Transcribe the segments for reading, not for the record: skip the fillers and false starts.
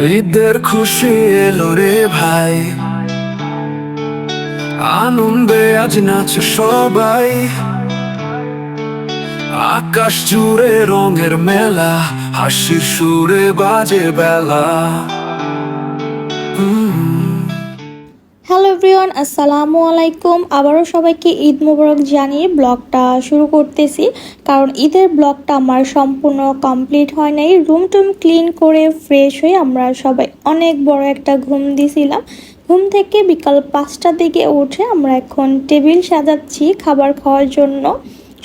ঈদের খুশি এলো রে ভাই, আনন্দে আজ নাচে সবাই। আকাশ জুড়ে রঙের মেলা, হাসির সুরে বাজে বেলা। হ্যালো এভরিওয়ান, আসসালামু আলাইকুম। আবারও সবাইকে ঈদ মোবারক জানিয়ে ব্লগটা শুরু করতেছি, কারণ ঈদের ব্লগটা আমার সম্পূর্ণ কমপ্লিট হয় নাই। রুম টুম ক্লিন করে ফ্রেশ হয়ে আমরা সবাই অনেক বড় একটা ঘুম দিয়েছিলাম। ঘুম থেকে বিকাল 5টার দিকে উঠে আমরা এখন টেবিল সাজাচ্ছি খাবার খাওয়ার জন্য।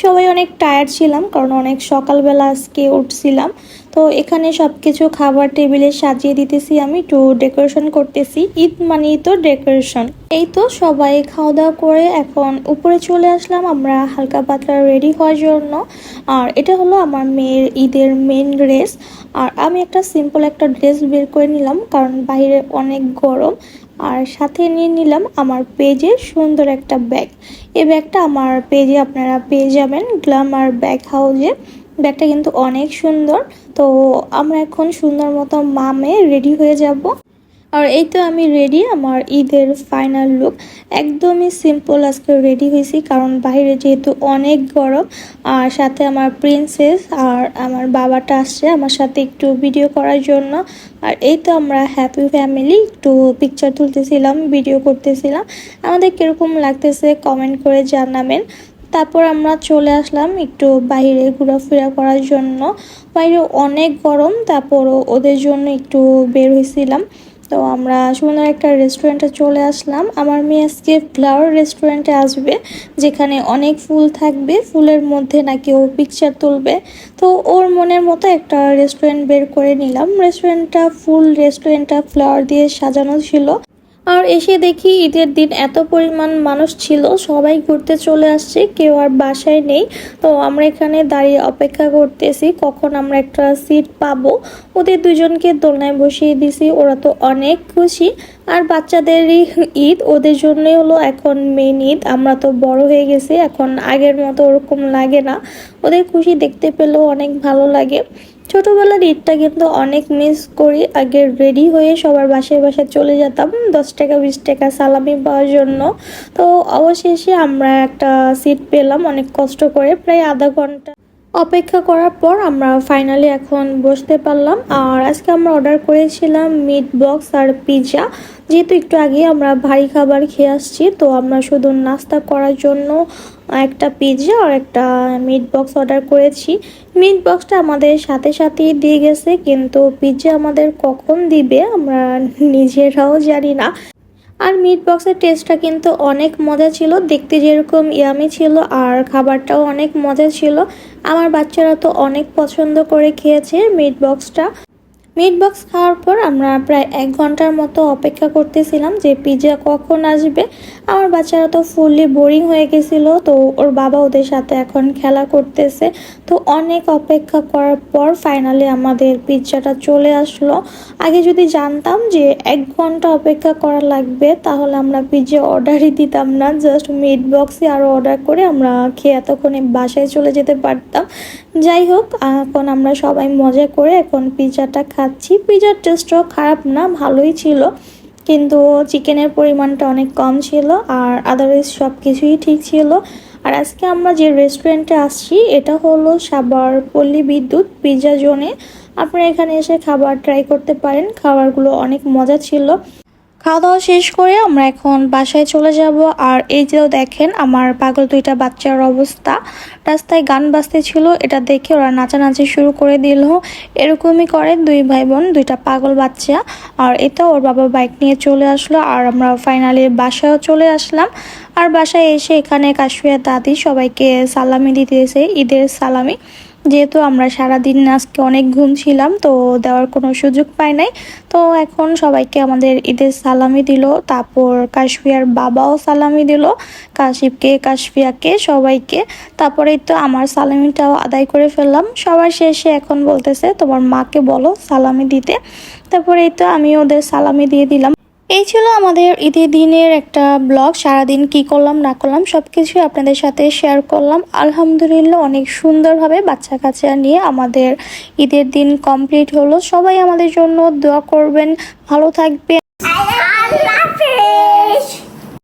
সবাই অনেক টায়ার্ড ছিলাম, কারণ অনেক সকালবেলা আজকে উঠছিলাম। তো এখানে সব কিছু খাবার টেবিলে সাজিয়ে দিতেছি, আমি একটু ডেকোরেশন করতেছি। ঈদ মানেই তো ডেকোরেশন। এই তো সবাই খাওয়া দাওয়া করে এখন উপরে চলে আসলাম আমরা হালকা পাতলা রেডি হওয়ার জন্য। আর এটা হলো আমার মেয়ের ঈদের মেন ড্রেস। আর আমি একটা সিম্পল একটা ড্রেস বের করে নিলাম, কারণ বাইরে অনেক গরম। আর সাথে নিয়ে নিলাম আমার পেজে সুন্দর একটা ব্যাগ। এই ব্যাগটা আমার পেজে আপনারা পেয়ে যাবেন, গ্ল্যামার ব্যাগ হাউজে। ব্যাগটা কিন্তু অনেক সুন্দর। তো আমরা এখন সুন্দর মতো মামে রেডি হয়ে যাব। আর এই তো আমি রেডি, আমার ঈদের ফাইনাল লুক। একদমই সিম্পল আজকে রেডি হয়েছি, কারণ বাইরে যেহেতু অনেক গরম। আর সাথে আমার প্রিন্সেস আর আমার বাবাটা আসছে আমার সাথে একটু ভিডিও করার জন্য। আর এই তো আমরা হ্যাপি ফ্যামিলি একটু পিকচার তুলতেছিলাম, ভিডিও করতেছিলাম। আমাদের কীরকম লাগতেছে কমেন্ট করে জানাবেন। তারপর আমরা চলে আসলাম একটু বাইরে ঘোরাফেরা করার জন্য। বাইরে অনেক গরম, তারপরও ওদের জন্য একটু বের হয়েছিলাম। তো আমরা সুন্দর একটা রেস্টুরেন্টে চলে আসলাম। আমার মেয়ে আজকে ফ্লাওয়ার রেস্টুরেন্টে আসবে, যেখানে অনেক ফুল থাকবে, ফুলের মধ্যে নাকি ও পিকচার তুলবে। তো ওর মনের মতো একটা রেস্টুরেন্ট বের করে নিলাম। রেস্টুরেন্টটা ফ্লাওয়ার দিয়ে সাজানো ছিল। আর এসে দেখি ঈদের দিন এত পরিমাণ মানুষ ছিল, সবাই ঘুরতে চলে আসছে, কেউ আর বাসায় নেই। তো আমরা এখানে দাঁড়িয়ে অপেক্ষা করতেছি কখন আমরা একটা সিট পাবো। ওদের দুজনকে দোলনায় বসিয়ে দিছি, ওরা তো অনেক খুশি। আর বাচ্চাদেরই ঈদ, ওদের জন্যই হলো এখন মেন ঈদ। আমরা তো বড় হয়ে গেছি, এখন আগের মতো ওরকম লাগে না। ওদের খুশি দেখতে পেলেও অনেক ভালো লাগে। ছোটবেলার ঈদটা কিন্তু অনেক মিস করি। আগে রেডি হয়ে সবার বাসায় বাসায় চলে যেতাম 10 টাকা 20 টাকা সালামি পাওয়ার জন্য। তো অবশেষে আমরা একটা সিট পেলাম অনেক কষ্ট করে, প্রায় আধা ঘন্টা অপেক্ষা করার পর আমরা ফাইনালি এখন বসতে পারলাম। আর আজকে আমরা অর্ডার করেছিলাম মিট বক্স আর পিৎজা। যেহেতু একটু আগে আমরা ভারী খাবার খেয়ে আসছি, তো আমরা শুধু নাস্তা করার জন্য একটা পিৎজা আর একটা মিট বক্স অর্ডার করেছি। মিট বক্সটা আমাদের সাথে সাথেই দিয়ে গেছে, কিন্তু পিৎজা আমাদের কখন দিবে আমরা নিজেরাও জানি না। আর মিট বক্সের টেস্টটা কিন্তু অনেক মজা ছিল, দেখতে যেরকম ইয়ামি ছিল আর খাবারটাও অনেক মজা ছিল। আমার বাচ্চারা তো অনেক পছন্দ করে খেয়েছে মিট বক্সটা। মিট বক্স খাওয়ার পর আমরা প্রায় 1 ঘন্টার মতো অপেক্ষা করতেছিলাম যে পিৎজা কখন আসবে। আমার বাচ্চারা তো ফুললি বোরিং হয়ে গেছিলো, তো ওর বাবা ওদের সাথে এখন খেলা করতেছে। তো অনেক অপেক্ষা করার পর ফাইনালি আমাদের পিৎজাটা চলে আসলো। আগে যদি জানতাম যে 1 ঘন্টা অপেক্ষা করা লাগবে, তাহলে আমরা পিৎজা অর্ডারই দিতাম না, জাস্ট মিট বক্সই আরও অর্ডার করে আমরা খেয়ে এতক্ষণে বাসায় চলে যেতে পারতাম। যাই হোক, এখন আমরা সবাই মজা করে এখন পিৎজাটা খাচ্ছি। পিৎজার টেস্টও খারাপ না, ভালোই ছিল, কিন্তু চিকেনের পরিমাণটা অনেক কম ছিল। আর আদারওয়াইজ সব কিছুই ঠিক ছিল। আর আজকে আমরা যে রেস্টুরেন্টে আসছি এটা হলো সাভার পল্লী বিদ্যুৎ পিৎজা জোনে। আপনারা এখানে এসে খাবার ট্রাই করতে পারেন, খাবারগুলো অনেক মজা ছিল। খাওয়া দাওয়া শেষ করে আমরা এখন বাসায় চলে যাব। আর এই যে দেখেন আমার পাগল দুইটা বাচ্চার অবস্থা, রাস্তায় গান বাজতেছিল, এটা দেখে ওরা নাচানাচি শুরু করে দিল। এরকমই করে দুই ভাই বোন, দুইটা পাগল বাচ্চা। আর এটা ওর বাবা বাইক নিয়ে চলে আসলো, আর আমরা ফাইনালি বাসায়ও চলে আসলাম। আর বাসায় এসে এখানে কাশফিয়া দাদি সবাইকে সালামি দিতেছে, ঈদের সালামি। যেহেতু আমরা সারাদিন আজকে অনেক ঘুমছিলাম, তো দেওয়ার কোনো সুযোগ পাই নাই। তো এখন সবাইকে আমাদের ঈদের সালামি দিল, তারপর কাশফিয়ার বাবাও সালামি দিল, কাশিফকে কাশফিয়াকে সবাইকে। তারপরে তো আমার সালামিটাও আদায় করে ফেললাম। সবার শেষে এখন বলতেছে তোমার মাকে বলো সালামি দিতে। তারপরে তো আমি ওদের সালামি দিয়ে দিলাম। এই ছিল আমাদের ঈদের দিনের একটা ব্লগ। সারাদিন কি করলাম না করলাম সব কিছু আপনাদের সাথে শেয়ার করলাম। আলহামদুলিল্লাহ অনেক সুন্দরভাবে বাচ্চা কাচ্চা নিয়ে আমাদের ঈদের দিন কমপ্লিট হলো। সবাই আমাদের জন্য দোয়া করবেন, ভালো থাকবেন।